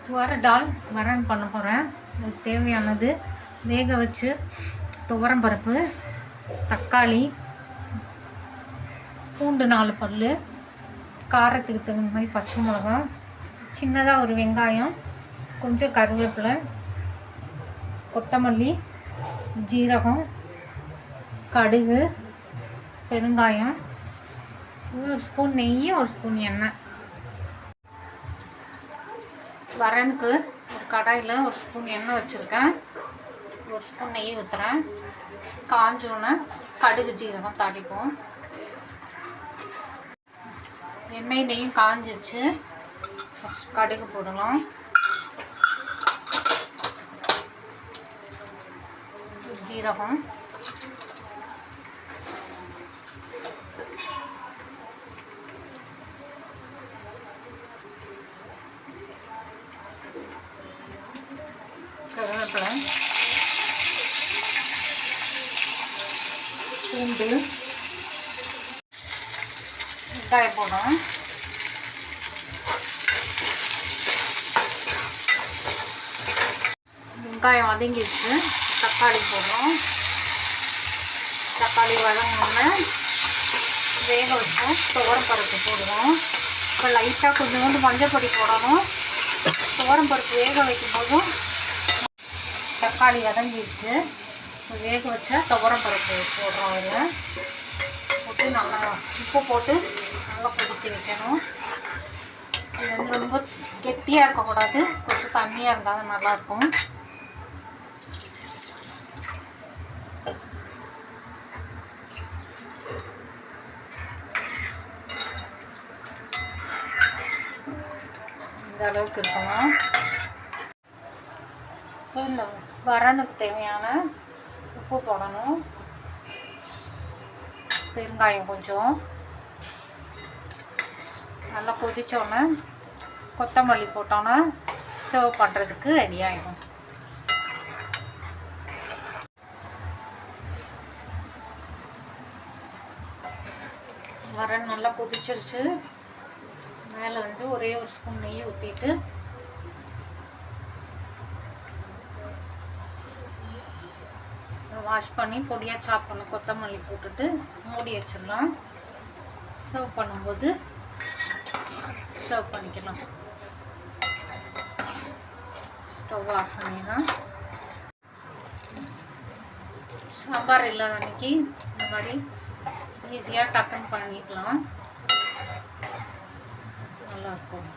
துவர டால் வரன் பண்ண போகிறேன். அதுக்கு தேவையானது வேக வச்சு துவரம் பருப்பு, தக்காளி, பூண்டு 4 பல், காரத்துக்கு தகுந்த மாதிரி பச்சை மிளகாய், சின்னதாக ஒரு வெங்காயம், கொஞ்சம் கருவேப்பிலை, கொத்தமல்லி, ஜீரகம், கடுகு, பெருங்காயம், ஒரு ஸ்பூன் நெய், ஒரு ஸ்பூன் எண்ணெய். வரனுக்கு ஒரு கடாயில் ஒரு ஸ்பூன் எண்ணெய் வச்சுருக்கேன். ஒரு ஸ்பூன் நெய் ஊற்றுறேன். காஞ்சோன்னே கடுகு ஜீரகம் தாளிப்போம். எண்ணெய் நெய்யும் காஞ்சிச்சு. ஃபஸ்ட் கடுகு போடலாம். ஜீரகம், கருவேப்பிலை, பூண்டு, வெங்காயம் போடுறோம். வெங்காயம் வதங்கிடுச்சு. தக்காளி போடுறோம். தக்காளி வதங்கினோடனே வேக வச்சோம் துவரம் பருப்பு போடுவோம். இப்போ லைட்டாக கொஞ்சோண்டு மஞ்சள் பொடி போடணும். துவரம் பருப்பு வேக வைக்கும்போதும் தக்காளி வதங்கிடுச்சு. வேக வச்ச துவரம் பருப்பு போடுறோம். அதில் போட்டு நல்லா உப்பு போட்டு நல்லா கொதிக்க வைக்கணும். இது வந்து ரொம்ப கெட்டியாக இருக்கக்கூடாது, கொஞ்சம் தண்ணியாக இருந்தால் தான் நல்லாயிருக்கும். இந்த அளவுக்கு இருக்கணும். இந்த வரனுக்கு தேவையான உப்பு போடணும். பெருங்காயம் கொஞ்சம். நல்லா கொதிச்சோன்னே கொத்தமல்லி போட்டோன்னா சர்வ் பண்ணுறதுக்கு ரெடி ஆகிடும். வரன் நல்லா கொதிச்சிருச்சு. மேலே வந்து ஒரே ஒரு ஸ்பூன் நெய் ஊற்றிட்டு வாஷ் பண்ணி பொடியாக சாப் பண்ண கொத்தமல்லி போட்டுட்டு மூடி வச்சிடலாம். சர்வ் பண்ணும்போது சர்வ் பண்ணிக்கலாம். ஸ்டவ் ஆஃப் பண்ணிடலாம். சாம்பார் இல்லாத அன்றைக்கி இந்த மாதிரி ஈஸியாக டக்குன்னு பண்ணிக்கலாம். நல்லாயிருக்கும்.